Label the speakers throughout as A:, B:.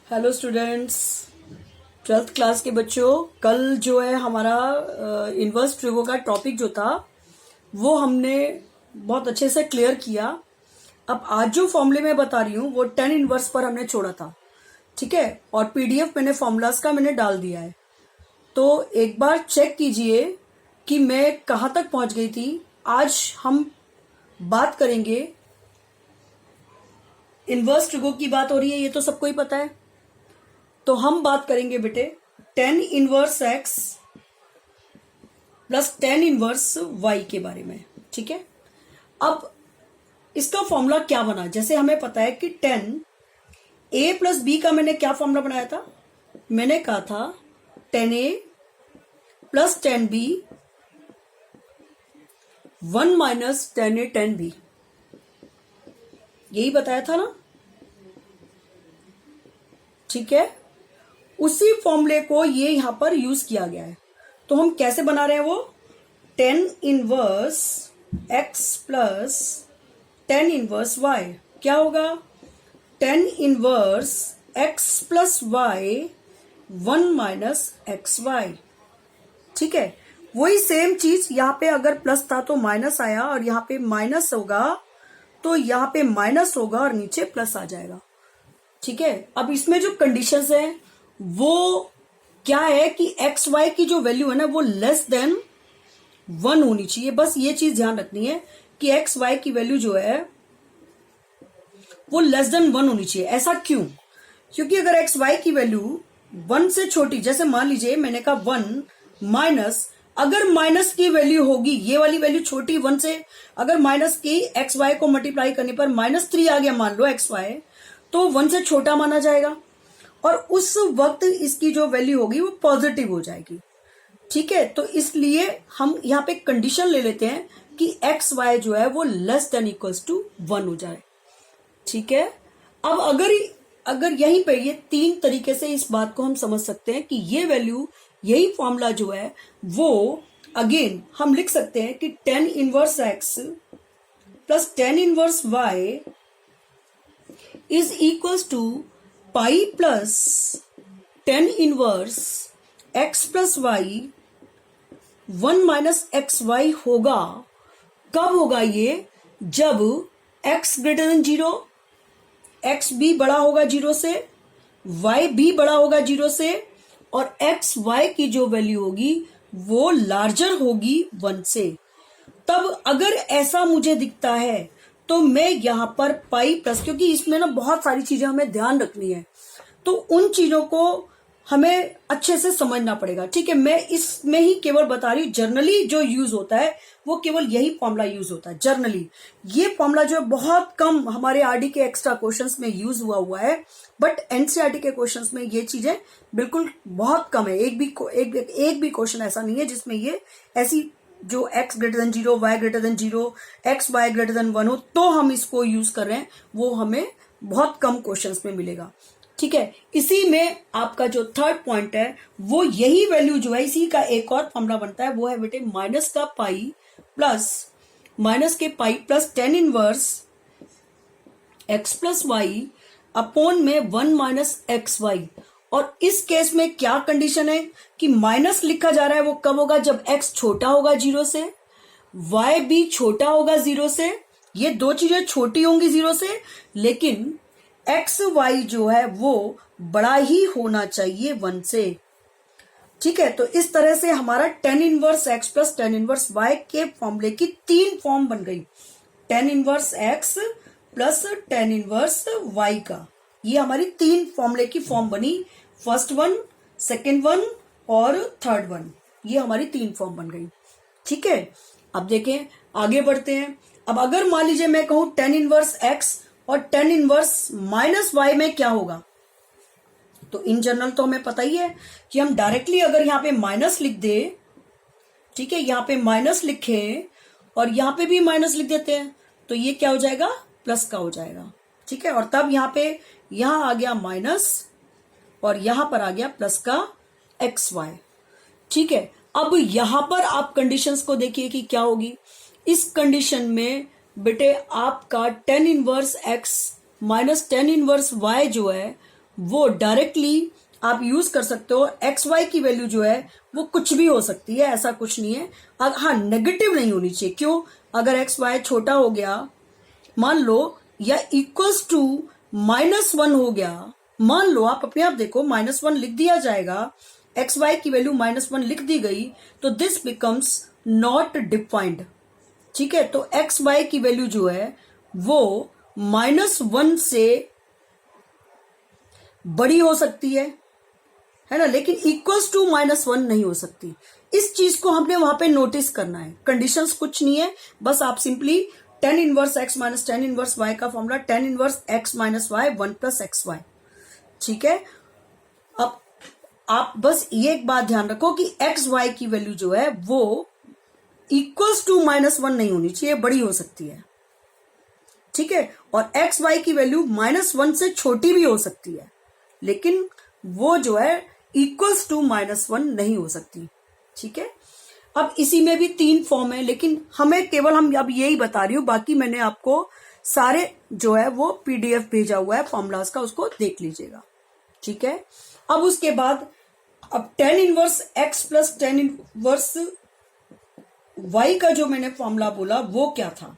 A: Hello students, twelfth class के बच्चों। कल जो है हमारा इन्वर्स ट्रिगो का टॉपिक जो था वो हमने बहुत अच्छे से क्लियर किया। अब आज जो फॉर्मूले मैं बता रही हूँ वो 10 इन्वर्स पर हमने छोड़ा था, ठीक है। और पीडीएफ मैंने फॉर्मूलाज का मैंने डाल दिया है, तो एक बार चेक कीजिए कि मैं कहाँ तक पहुंच गई थी। आज हम बात करेंगे, इन्वर्स ट्रिगो की बात हो रही है, ये तो सबको ही पता है। तो हम बात करेंगे बेटे 10 inverse x plus 10 inverse y के बारे में, ठीक है। अब इसका फॉर्मूला क्या बना, जैसे हमें पता है कि 10a प्लस b का मैंने क्या फॉर्मूला बनाया था, मैंने कहा था 10a plus 10b 1 minus 10a 10b, यही बताया था ना, ठीक है। उसी फॉर्मूले को ये यहां पर यूज किया गया है। तो हम कैसे बना रहे हैं वो 10 inverse x plus 10 inverse y, क्या होगा 10 inverse x plus y 1 minus x y, ठीक है। वही सेम चीज यहां पे अगर प्लस था तो माइनस आया, और यहां पे माइनस होगा तो यहां पे माइनस होगा और नीचे प्लस आ जाएगा, ठीक है। अब इसमें जो कंडीशंस है वो क्या है कि एक्स वाई की जो वैल्यू है ना वो लेस देन 1 होनी चाहिए। बस ये चीज ध्यान रखनी है कि एक्स वाई की वैल्यू जो है वो लेस देन 1 होनी चाहिए। ऐसा क्यों? क्योंकि अगर एक्स वाई की वैल्यू 1 से छोटी, जैसे मान लीजिए मैंने कहा 1 माइनस, अगर माइनस की वैल्यू होगी ये वाली वैल्यू छोटी 1 से, अगर माइनस की एक्स वाई को मल्टीप्लाई करने पर -3 आ गया मान लो एक्स वाई, तो 1 से छोटा माना जाएगा और उस वक्त इसकी जो वैल्यू होगी वो पॉजिटिव हो जाएगी, ठीक है। तो इसलिए हम यहाँ पे कंडीशन ले लेते हैं कि एक्स वाई जो है वो लेस देन इक्वल्स टू 1 हो जाए, ठीक है। अब अगर यहीं पे ये 3 तरीके से इस बात को हम समझ सकते हैं कि ये वैल्यू, यही फॉर्मूला जो है वो अगेन हम लिख सकते हैं कि 10 inverse x plus 10 inverse y is equals to pi plus 10 inverse x plus y 1 minus x y होगा। कब होगा ये? जब x ग्रेटर देन 0, x भी बड़ा होगा 0 से, y भी बड़ा होगा 0 से, और x y की जो वैल्यू होगी वो लार्जर होगी 1 से। तब अगर ऐसा मुझे दिखता है तो मैं यहां पर पाई प्लस, क्योंकि इसमें ना बहुत सारी चीजें हमें ध्यान रखनी है, तो उन चीजों को हमें अच्छे से समझना पड़ेगा, ठीक है। मैं इसमें ही केवल बता रही हूं, जर्नली जो यूज होता है वो केवल यही फॉर्मूला यूज होता है जर्नली। ये फॉर्मूला जो है बहुत कम हमारे आरडी के एक्स्ट्रा क्वेश्चंस में यूज हुआ है, बट एनसीईआरटी के क्वेश्चंस में ये चीजें बिल्कुल बहुत कम है। एक भी क्वेश्चन ऐसा नहीं है जिसमें ये ऐसी जो x greater than 0, y greater than 0, x y greater than 1 हो तो हम इसको यूज कर रहे हैं, वो हमें बहुत कम क्वेश्चंस में मिलेगा, ठीक है। इसी में आपका जो थर्ड पॉइंट है वो यही वैल्यू जो है, इसी का एक और फॉर्मूला बनता है, वो है बेटे माइनस का पाई प्लस माइनस के pi plus 10 inverse x plus y upon में 1 माइनस एक्स वाई। और इस केस में क्या कंडीशन है कि माइनस लिखा जा रहा है, वो कब होगा? जब x छोटा होगा 0 से, y भी छोटा होगा 0 से, ये दो चीजें छोटी होंगी 0 से, लेकिन एक्स वाई जो है वो बड़ा ही होना चाहिए 1 से, ठीक है। तो इस तरह से हमारा 10 inverse x plus 10 inverse y के फॉर्मूले की 3 फॉर्म बन गई। 10 inverse x plus 10 inverse y का, ये हमारी 3 फॉर्मूले की फॉर्म बनी। फर्स्ट वन, सेकेंड वन और थर्ड वन, ये हमारी 3 फॉर्म बन गई, ठीक है। अब देखें, आगे बढ़ते हैं। अब अगर मान लीजिए मैं कहूं 10 इनवर्स एक्स और 10 इनवर्स माइनस वाई में क्या होगा, तो इन जनरल तो हमें पता ही है कि हम डायरेक्टली अगर यहां पे माइनस लिख दे, ठीक है, यहां पे माइनस लिखे और यहां पे भी माइनस लिख देते हैं तो ये क्या हो जाएगा? प्लस का हो जाएगा, ठीक है। और तब यहां आ गया माइनस और यहां पर आ गया प्लस का एक्स वाई, ठीक है। अब यहां पर आप कंडीशंस को देखिए कि क्या होगी। इस कंडीशन में बेटे आपका 10 inverse x minus 10 inverse y जो है वो डायरेक्टली आप यूज कर सकते हो। एक्स वाई की वैल्यू जो है वो कुछ भी हो सकती है, ऐसा कुछ नहीं है। हाँ, नेगेटिव नहीं होनी चाहिए। क्यों? अगर एक्स वाई छोटा हो गया मान लो, या इक्वल्स टू -1 हो गया मान लो, आप अपने आप देखो, -1 लिख दिया जाएगा, एक्स वाई की वैल्यू -1 लिख दी गई, तो दिस बिकम्स नॉट डिफाइंड। ठीक है, तो एक्स वाई की वैल्यू जो है वो -1 से बड़ी हो सकती है ना, लेकिन इक्वल्स टू -1 नहीं हो सकती। इस चीज को हमने वहां पे नोटिस करना है। कंडीशंस कुछ नहीं है, बस आप simply tan inverse x minus tan inverse y का formula tan inverse x minus y 1 plus x y. ठीक है, अब आप बस ये एक बात ध्यान रखो कि एक्स वाई की वैल्यू जो है वो इक्वल्स टू -1 नहीं होनी चाहिए, बड़ी हो सकती है। ठीक है, और एक्स वाई की वैल्यू -1 से छोटी भी हो सकती है, लेकिन वो जो है इक्वल्स टू -1 नहीं हो सकती। ठीक है, अब इसी में भी 3 फॉर्म है, लेकिन हमें केवल हम अब यही बता रही हूं, बाकी मैंने आपको सारे जो है वो पीडीएफ भेजा हुआ है फॉर्मूलाज का, उसको देख लीजिएगा। ठीक है, अब उसके बाद अब tan inverse x plus tan inverse y का जो मैंने फॉर्मूला बोला वो क्या था,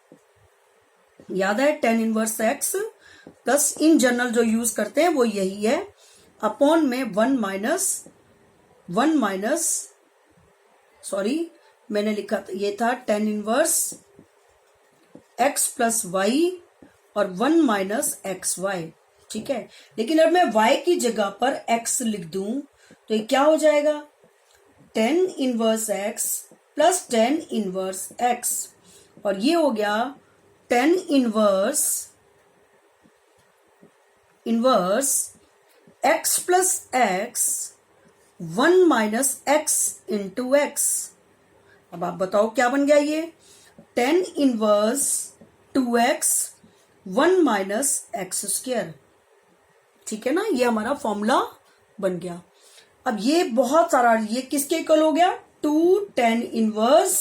A: याद है? tan inverse x plus in general जो यूज करते हैं वो यही है, अपॉन में 1 माइनस सॉरी मैंने लिखा था, ये था tan inverse x plus y और 1 माइनस एक्स वाई। ठीक है, लेकिन अब मैं y की जगह पर x लिख दूं तो ये क्या हो जाएगा? tan inverse x plus tan inverse x, और ये हो गया tan inverse x plus x 1 minus x into x. अब आप बताओ क्या बन गया ये? tan inverse 2x 1 minus x square. ठीक है ना, ये हमारा फॉर्मूला बन गया। अब ये बहुत सारा, ये किसके इक्वल हो गया? 2 tan इनवर्स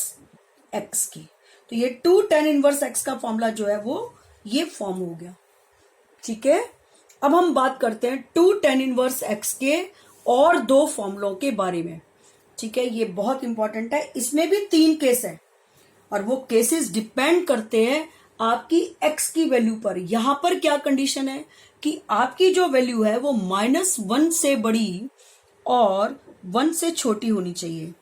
A: x की। तो ये 2 tan इनवर्स x का फॉर्मूला जो है वो ये फॉर्म हो गया। ठीक है, अब हम बात करते हैं 2 tan इनवर्स x के और 2 फॉर्मूलों के बारे में। ठीक है, ये बहुत इंपॉर्टेंट है। इसमें भी 3 केस है और वो केसेस डिपेंड करते हैं आपकी x की वैल्यू पर। यहां पर क्या कंडीशन है कि आपकी जो वैल्यू है वो -1 से बड़ी और 1 से छोटी होनी चाहिए।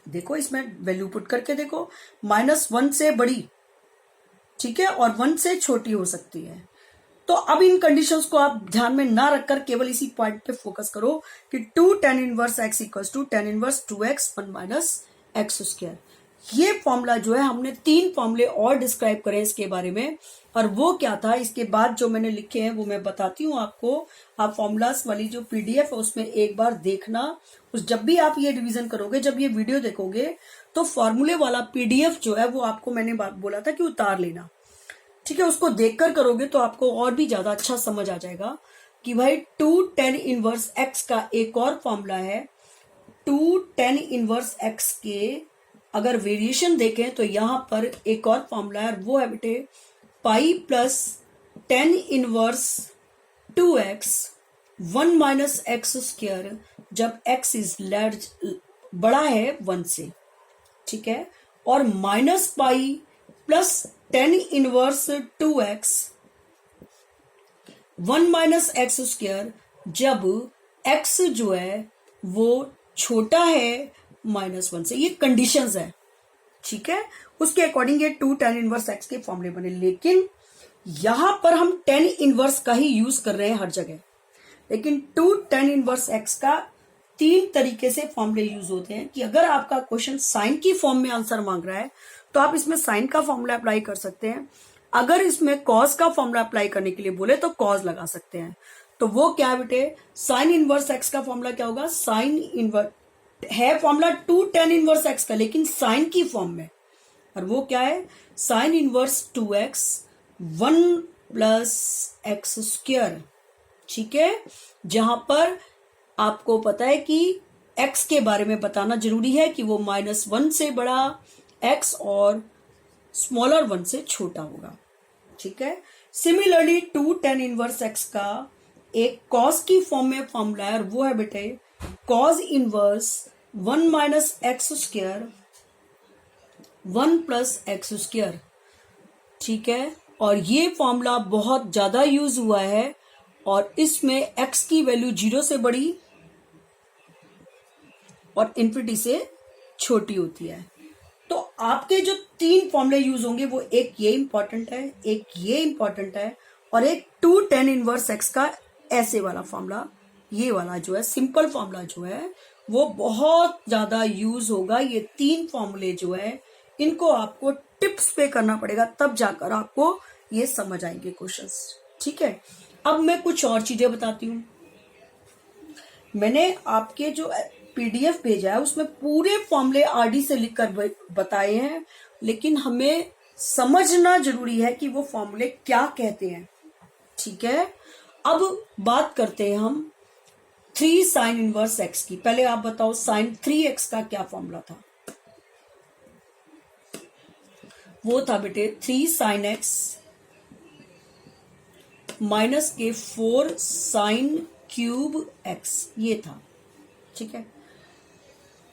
A: देखो इसमें वैल्यू पुट करके देखो, -1 से बड़ी, ठीक है, और 1 से छोटी हो सकती है। तो अब इन कंडीशंस को आप ध्यान में ना रखकर केवल इसी पॉइंट पे फोकस करो कि 2 tan inverse x equals to tan inverse 2x 1 minus x square. ये फॉर्मूला जो है, हमने 3 फॉर्मूले और डिस्क्राइब करे इसके बारे में, और वो क्या था इसके बाद जो मैंने लिखे हैं वो मैं बताती हूँ आपको। आप फॉर्मूलास वाली जो पीडीएफ है उसमें एक बार देखना, उस जब भी आप ये रिवीजन करोगे, जब ये वीडियो देखोगे तो फॉर्मूले वाला पीडीएफ जो है वो आपको मैंने बोला था कि उतार लेना। ठीक है, उसको देखकर करोगे तो आपको और भी ज्यादा अच्छा समझ आ जाएगा कि भाई 2 tan इनवर्स x का एक और फॉर्मूला है। 2 tan इनवर्स x के अगर वेरिएशन देखें तो यहां पर एक और फॉर्मूला है, वो है बेटे pi plus tan inverse 2x 1 minus x square, जब x इज लार्ज बड़ा है 1 से। ठीक है, और minus pi plus tan inverse 2x 1 minus x square, जब x जो है वो छोटा है -1 से। ये कंडीशंस है। ठीक है, उसके अकॉर्डिंग ये 2 tan इनवर्स x के फॉर्मूले बने, लेकिन यहां पर हम tan इनवर्स का ही यूज कर रहे हैं हर जगह। लेकिन 2 tan इनवर्स x का 3 तरीके से फॉर्मूले यूज होते हैं कि अगर आपका क्वेश्चन साइन की फॉर्म में आंसर मांग रहा है तो आप इसमें साइन का फॉर्मूला अप्लाई कर सकते हैं। अगर इसमें कॉस का फॉर्मूला अप्लाई करने के लिए बोले तो कॉस लगा सकते हैं। तो वो क्या है बेटे, साइन इनवर्स एक्स का फॉर्मूला क्या होगा? साइन इनवर्स है फॉर्मूला 2 tan इनवर्स एक्स का, लेकिन साइन की फॉर्म में, और वो क्या है? Sine inverse 2x 1 plus x square. ठीक है, जहां पर आपको पता है कि x के बारे में बताना जरूरी है कि वो -1 से बड़ा x और स्मॉलर 1 से छोटा होगा। ठीक है, सिमिलरली 2 tan इनवर्स x का एक कॉस की फॉर्म में फॉर्मूला है और वो है बेटे cos inverse 1 minus x square 1 plus x square. ठीक है, और ये फॉर्मूला बहुत ज्यादा यूज हुआ है और इसमें एक्स की वैल्यू 0 से बड़ी और इन्फिनिटी से छोटी होती है। तो आपके जो 3 फॉर्मूले यूज होंगे वो एक ये इंपॉर्टेंट है, एक ये इंपॉर्टेंट है और एक 2 tan इनवर्स एक्स का ऐसे वाला फॉर्मूला, ये वाला जो है सिंपल फॉर्मूला जो है वो बहुत ज्यादा यूज होगा। ये 3 फॉर्मूले जो है इनको आपको टिप्स पे करना पड़ेगा, तब जाकर आपको ये समझ आएंगे क्वेश्चंस। ठीक है, अब मैं कुछ और चीजें बताती हूँ। मैंने आपके जो पीडीएफ भेजा है उसमें पूरे फॉर्मूले आरडी से लिखकर बताए हैं, लेकिन हमें समझना जरूरी है कि वो फॉर्मूले क्या कहते हैं। ठीक है, अब बात करते हैं हम 3 साइन इनवर्स एक्स की। पहले आप बताओ साइन 3x का क्या फॉर्मूला था? वो था बेटे 3 साइन एक्स माइनस के 4 साइन क्यूब एक्स, ये था। ठीक है,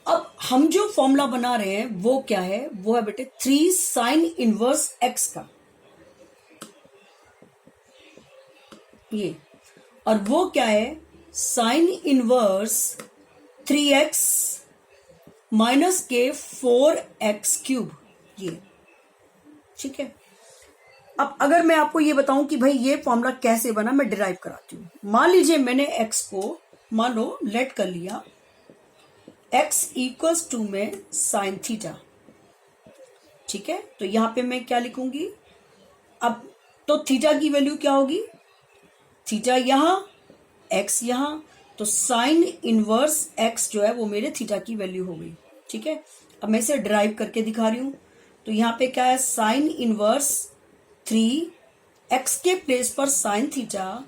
A: अब हम जो फॉर्मूला बना रहे हैं वो क्या है? वो है बेटे 3 साइन इनवर्स एक्स का, ये, और वो क्या है? साइन इनवर्स 3x माइनस के 4x क्यूब, ये। ठीक है, अब अगर मैं आपको ये बताऊं कि भाई ये फॉर्मूला कैसे बना, मैं डिराइव कराती हूं। मान लीजिए मैंने x को मान लो लेट कर लिया x इक्वल्स टू में साइन थीटा। ठीक है, तो यहां पे मैं क्या लिखूंगी? अब तो थीटा की वैल्यू क्या होगी? थीटा यहां, x यहां, तो साइन इनवर्स x जो है वो मेरे थीटा की वैल्यू हो गई। ठीक है, अब मैं इसे डिराइव करके दिखा रही हूं। तो यहां पे क्या है? साइन इनवर्स 3 x के प्लेस पर साइन थीटा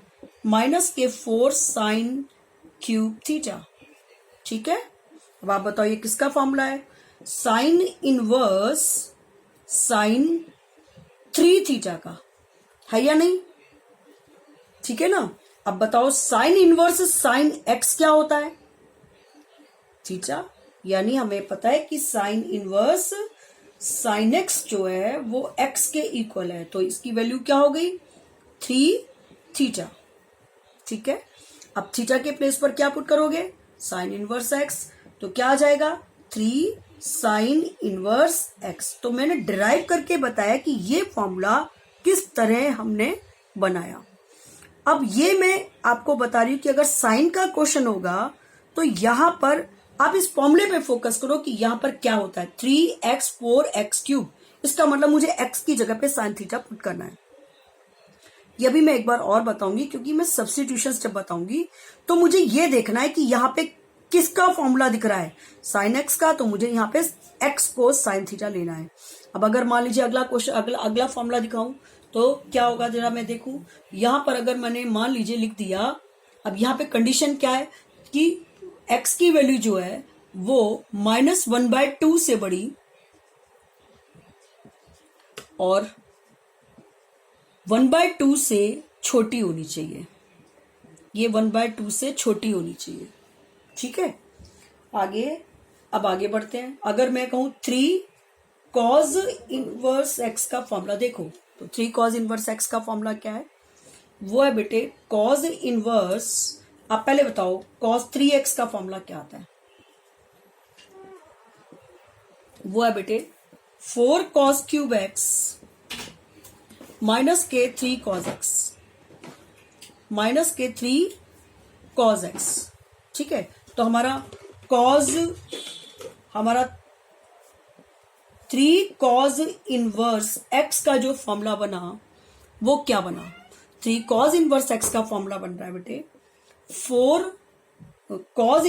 A: माइनस के 4 साइन क्यूब थीटा। ठीक है, अब आप बताओ ये किसका फॉर्मूला है? साइन इनवर्स साइन 3 थीटा का है या नहीं? ठीक है ना। अब बताओ साइन इनवर्स साइन एक्स क्या होता है? थीटा, यानी हमें पता है कि साइन इनवर्स साइन एक्स जो है वो एक्स के इक्वल है, तो इसकी वैल्यू क्या हो गई? 3 थीटा। ठीक है, अब थीटा के प्लेस पर क्या पुट करोगे? साइन इनवर्स एक्स, तो क्या आ जाएगा? 3 साइन इनवर्स एक्स। तो मैंने डिराइव करके बताया कि ये फॉर्मूला किस तरह हमने बनाया। अब ये मैं आपको बता रही हूं कि अगर साइन का क्वेश्चन होगा तो यहां पर आप इस फॉर्मूले पे फोकस करो कि यहां पर क्या होता है? 3x 4x क्यूब, इसका मतलब मुझे x की जगह पे साइन थीटा पुट करना है। ये भी मैं एक बार और बताऊंगी, क्योंकि मैं सब्स्टिट्यूशन जब बताऊंगी तो मुझे ये देखना है कि यहाँ पे किसका फॉर्मूला दिख रहा है? साइन एक्स का, तो मुझे यहाँ पे x को साइन थीटा लेना है। अब अगर मान लीजिए अगला क्वेश्चन अगला फॉर्मूला दिखाऊं तो क्या होगा जरा मैं देखूं। यहां पर अगर मैंने मान लीजिए लिख दिया, अब यहां पे कंडीशन क्या है कि x की वैल्यू जो है वो -1/2 से बड़ी और 1/2 से छोटी होनी चाहिए। ये 1/2 से छोटी होनी चाहिए। ठीक है, अब आगे बढ़ते हैं। अगर मैं कहूं 3 कॉज इनवर्स एक्स का फॉर्मूला देखो, तो 3 कॉज इनवर्स एक्स का फॉर्मूला क्या है? वो है बेटे कॉज इनवर्स, आप पहले बताओ कॉज 3x का फॉर्मूला क्या आता है? वो है बेटे 4 कॉस क्यूब एक्स माइनस के 3 कॉज एक्स माइनस के 3 कॉज एक्स। ठीक है, तो हमारा 3 कॉज इनवर्स एक्स का जो फॉर्मूला बना वो क्या बना? 3 कॉज इनवर्स एक्स का फॉर्मूला बन रहा है बेटे 4 cause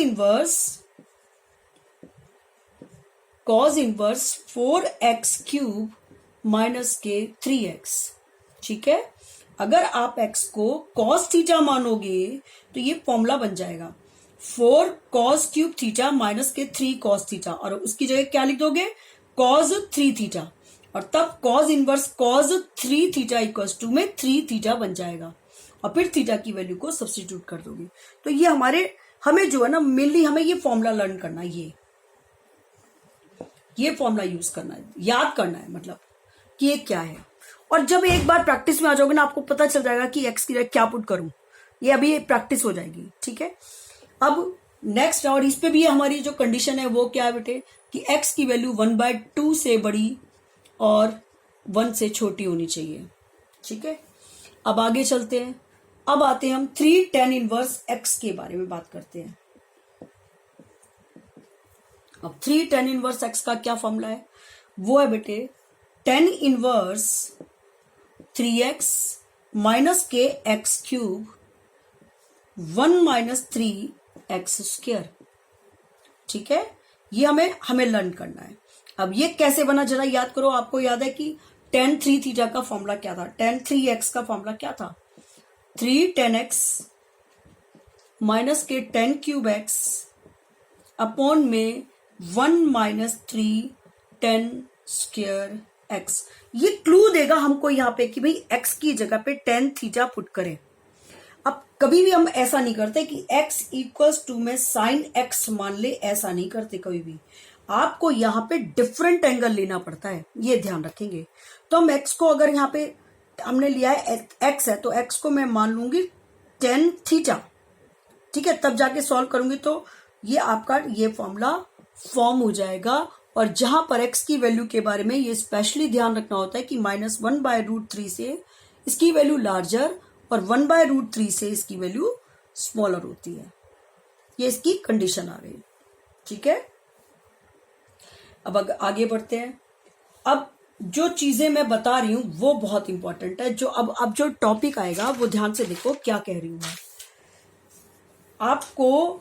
A: inverse 4x cube minus के 3x। ठीक है, अगर आप x को कॉस थीटा मानोगे तो ये फॉर्मूला बन जाएगा 4 कॉस क्यूब थीटा माइनस के 3 कॉस थीटा, और उसकी जगह क्या लिख दोगे? कॉस 3 थीटा, और तब cos inverse cos 3 theta equals to में 3 थीटा बन जाएगा। और फिर थीटा की वैल्यू को सब्स्टिट्यूट कर दोगे। तो ये हमें जो है ना मेनली हमें ये फॉर्मूला लर्न करना है, ये फॉर्मूला यूज करना है, याद करना है, मतलब कि ये क्या है। और जब एक बार प्रैक्टिस में आ जाओगे ना आपको पता चल जाएगा कि एक्स की जगह क्या पुट करूं, ये अभी प्रैक्टिस हो जाएगी। ठीक है, अब नेक्स्ट, और इस पे भी हमारी जो कंडीशन है वो क्या है बेटे कि एक्स की वैल्यू 1/2 से बड़ी और 1 से छोटी होनी चाहिए। ठीक है, अब आगे चलते हैं। अब आते हैं हम 3 tan इनवर्स एक्स के बारे में बात करते हैं। अब 3 tan इनवर्स एक्स का क्या फॉर्मूला है, वो है बेटे tan इनवर्स 3x माइनस के x cube 1 minus 3x square. ठीक है, ये हमें लर्न करना है। अब ये कैसे बना जरा याद करो। आपको याद है कि tan 3 थीटा का फॉर्मूला क्या था, tan 3x का फॉर्मूला क्या था, 3 tan x माइनस के tan क्यूब x अपॉन में 1 माइनस 3 tan स्क्वायर x। ये क्लू देगा हमको यहाँ पे कि भाई x की जगह पे tan थीटा पुट करें। अब कभी भी हम ऐसा नहीं करते कि x इक्वल्स टू में साइन x मान ले, ऐसा नहीं करते कभी भी। आपको यहाँ पे डिफरेंट एंगल लेना पड़ता है, ये ध्यान रखेंगे। तो हम x को अगर यहाँ पे हमने लिया है x है तो x को मैं मान लूंगी tan थीटा। ठीक है, तब जाके सॉल्व करूंगी तो ये आपका ये फॉर्मूला फॉर्म हो जाएगा। और जहां पर x की वैल्यू के बारे में ये स्पेशली ध्यान रखना होता है कि -1/√3 से इसकी वैल्यू लार्जर और 1/√3 से इसकी वैल्यू स्मॉलर होती है। ये इसकी कंडीशन आ गई। ठीक है, अब आगे बढ़ते हैं। अब जो चीजें मैं बता रही हूं वो बहुत इंपॉर्टेंट है। जो अब जो टॉपिक आएगा वो ध्यान से देखो क्या कह रही हूं मैं आपको।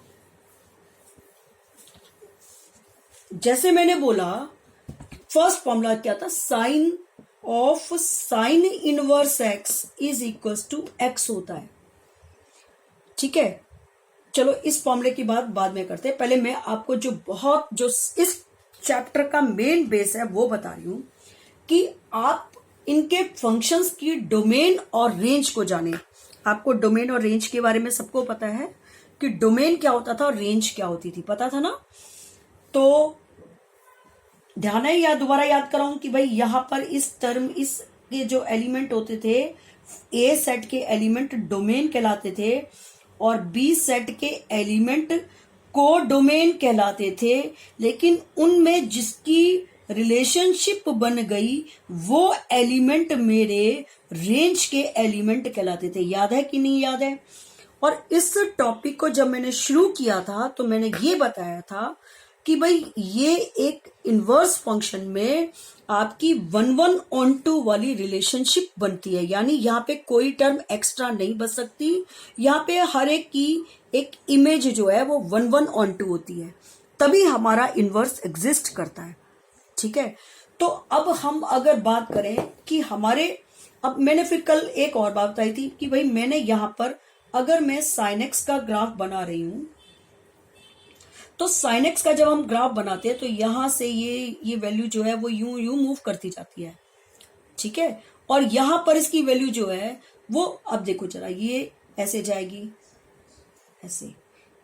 A: जैसे मैंने बोला फर्स्ट फॉर्मूला क्या था, sine of sine inverse x is equal to x होता है। ठीक है, चलो इस फॉर्मूले की बात बाद में करते हैं। पहले मैं आपको जो इस चैप्टर का मेन बेस है वो बता रही हूं कि आप इनके फंक्शंस की डोमेन और रेंज को जाने। आपको डोमेन और रेंज के बारे में सबको पता है कि डोमेन क्या होता था और रेंज क्या होती थी, पता था ना। तो ध्यान है या दोबारा याद कराऊं कि भाई यहां पर इसके जो एलिमेंट होते थे, ए सेट के एलिमेंट डोमेन कहलाते थे और बी सेट के एलिमेंट को डोमेन कहलाते थे। लेकिन उनमें जिसकी रिलेशनशिप बन गई वो एलिमेंट मेरे रेंज के एलिमेंट कहलाते थे। याद है कि नहीं याद है। और इस टॉपिक को जब मैंने शुरू किया था तो मैंने ये बताया था कि भाई ये एक इनवर्स फंक्शन में आपकी 1/1 वाली रिलेशनशिप बनती है, यानी यहाँ पे कोई टर्म एक्स्ट्रा नहीं बच सकती। यहाँ पे हर एक की एक इमेज जो है वो 1/1 होती है, तभी हमारा इनवर्स एग्जिस्ट करता है। ठीक है, तो अब हम अगर बात करें कि अब मैंने फिर कल एक और बात बताई थी कि भाई मैंने यहाँ पर अगर मैं साइन एक्स का ग्राफ बना रही हूं तो साइन एक्स का जब हम ग्राफ बनाते हैं तो यहां से ये वैल्यू जो है वो यूं मूव करती जाती है। ठीक है, और यहां पर इसकी वैल्यू जो है वो अब देखो जरा, ये ऐसे जाएगी, ऐसे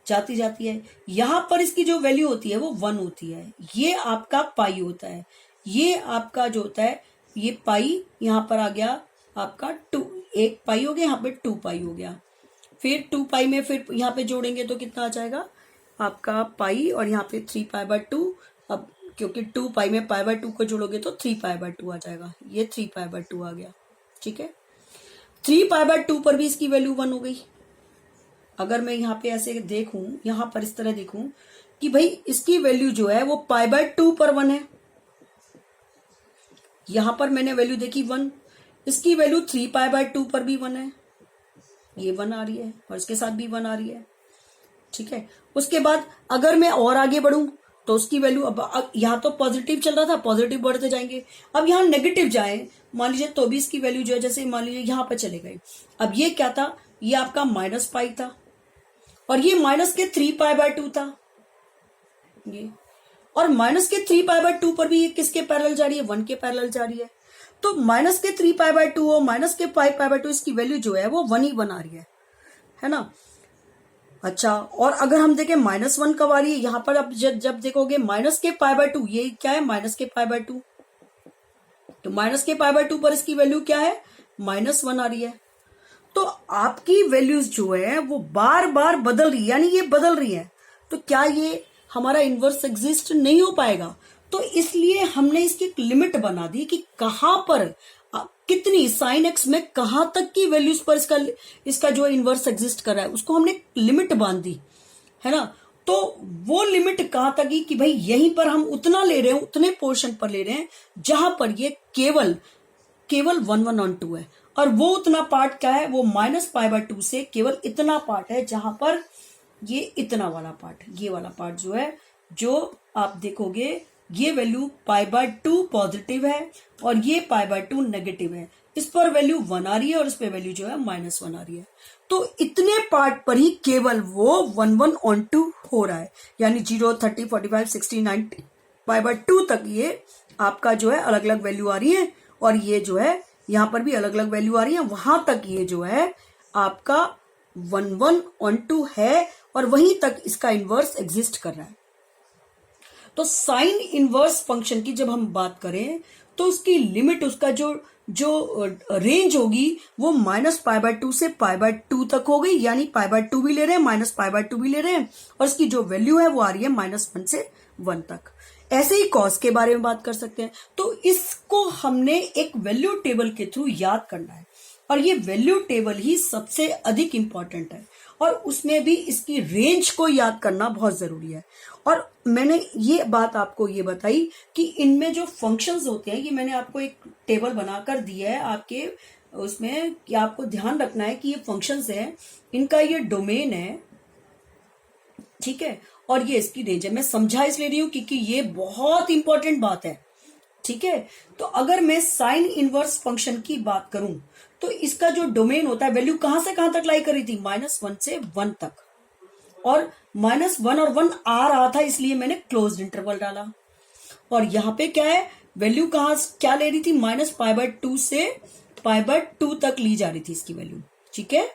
A: जाती जाती है। यहां पर इसकी जो वैल्यू होती है वो 1 होती है। ये आपका पाई होता है, ये आपका जो होता है ये पाई यहां पर आ गया आपका 2, 1 पाई हो गया, यहाँ पे 2 पाई हो गया। फिर 2 पाई में फिर यहाँ पे जोड़ेंगे तो कितना आ जाएगा आपका पाई, और यहाँ पे 3π/2। अब क्योंकि 2 पाई में π/2 को जोड़ोगे तो 3π/2 आ जाएगा, ये 3π/2 आ गया। ठीक है, 3π/2 पर भी इसकी वैल्यू 1 हो गई। अगर मैं यहाँ पे ऐसे देखूं, यहाँ पर इस तरह देखूं कि भाई इसकी वैल्यू जो है वो π/2 पर 1 है। यहां पर मैंने वैल्यू देखी 1, इसकी वैल्यू 3π/2 पर भी 1 है, ये 1 आ रही है और इसके साथ भी 1 आ रही है। ठीक है, उसके बाद अगर मैं और आगे बढ़ूं तो उसकी वैल्यू, अब यहाँ तो पॉजिटिव चल रहा था, पॉजिटिव बढ़ते जाएंगे। अब यहाँ नेगेटिव जाए मान लीजिए तो भी इसकी वैल्यू जो है, जैसे मान लीजिए यहाँ पर चले गए। अब ये क्या था, ये आपका -π था और ये -3π/2 था ये, और -3π/2 पर भी ये किसके पैरेलल जा रही है, 1 के पैरेलल जा रही है। तो माइनस के 3π/2 और माइनस के 5π/2 इसकी वैल्यू जो है वो 1 ही बना रही है ना। अच्छा, और अगर हम देखें -1 कब आ रही है, यहां पर अब जब देखोगे माइनस के π/2, ये क्या है माइनस के π/2, तो माइनस के π/2 पर इसकी वैल्यू क्या है -1 आ रही है। तो आपकी वैल्यूज जो है वो बार बार बदल रही है, यानी ये बदल रही है, तो क्या ये हमारा इनवर्स एग्जिस्ट नहीं हो पाएगा। तो इसलिए हमने इसकी एक लिमिट बना दी कि कहां पर कितनी sin x में कहां तक की वैल्यूज पर इसका जो इनवर्स एग्जिस्ट कर रहा है, उसको हमने एक लिमिट बांध दी है ना। तो वो लिमिट कहां तक की कि भाई यहीं पर हम उतना ले रहे हैं, उतने पोर्शन पर ले रहे हैं जहां पर ये केवल 1/2 है, और वो उतना पार्ट क्या है, वो -π/2 से केवल इतना पार्ट है जहां पर ये इतना वाला पार्ट, ये वाला पार्ट जो है, जो आप देखोगे ये वैल्यू π/2 पॉजिटिव है और ये π/2 नेगेटिव है। इस पर वैल्यू 1 आ रही है और इस पर वैल्यू जो है -1 आ रही है। तो इतने पार्ट पर ही केवल वो 1/2 हो रहा है, यानी 0, 30, 45, 60, 90 π/2 तक ये आपका जो है अलग अलग वैल्यू आ रही है, और ये जो है यहां पर भी अलग अलग वैल्यू आ रही है, वहां तक ये जो है आपका 1/2 है और वहीं तक इसका इनवर्स एग्जिस्ट कर रहा है। तो साइन इनवर्स फंक्शन की जब हम बात करें तो उसकी लिमिट, उसका जो रेंज होगी वो -π/2 से π/2 तक हो गई, यानी π/2 भी ले रहे हैं, -π/2 भी ले रहे हैं, और इसकी जो वैल्यू है वो आ रही है -1 से 1 तक। ऐसे ही कॉस के बारे में बात कर सकते हैं। तो इसको हमने एक वैल्यू टेबल के थ्रू याद करना है, और ये वैल्यू टेबल ही सबसे अधिक इंपॉर्टेंट है, और उसमें भी इसकी रेंज को याद करना बहुत जरूरी है। और मैंने ये बात आपको ये बताई कि इनमें जो फंक्शंस होते हैं, ये मैंने आपको एक टेबल बनाकर दिया है आपके उसमें, कि आपको ध्यान रखना है कि ये फंक्शंस हैं, इनका ये डोमेन है, ठीक है, और ये इसकी रेंज है। मैं समझा इसलिए रही हूं क्योंकि ये बहुत इंपॉर्टेंट बात है, ठीक है। तो अगर मैं साइन इनवर्स फंक्शन की बात करूं तो इसका जो डोमेन होता है, वैल्यू कहां से कहां तक लाई कर रही थी, -1 से 1 तक, और -1 और 1 आ रहा था, इसलिए मैंने क्लोज्ड इंटरवल डाला। और यहां पे क्या है, वैल्यू क्या ले रही थी, -π/2 से π/2 तक ली जा रही थी इसकी वैल्यू, ठीक है।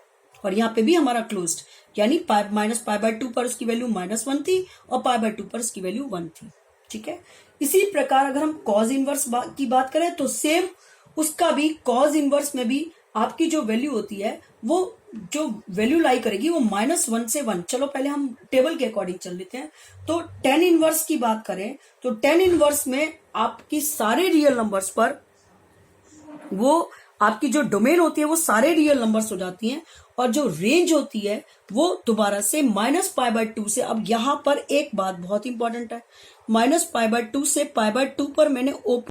A: और यहाँ पे भी हमारा क्लोज्ड, यानी -π/2 पर उसकी वैल्यू -1 थी और π/2 पर उसकी वैल्यू 1 थी, ठीक है। इसी प्रकार अगर हम कॉज इनवर्स की बात करें तो सेम उसका भी, कॉज इनवर्स में भी आपकी जो वैल्यू होती है, वो जो वैल्यू लाई करेगी वो -1 से 1। चलो पहले हम टेबल के अकॉर्डिंग चल लेते हैं। तो tan इनवर्स की बात करें तो tan इनवर्स में आपकी सारे रियल नंबर्स पर वो आपकी जो डोमेन होती है वो सारे रियल नंबर्स हो जाती हैं, और जो रेंज होती है वो दोबारा से -π/2 से, अब यहां पर एक बात बहुत इंपॉर्टेंट है, -π/2 से π/2 पर मैंने ओपन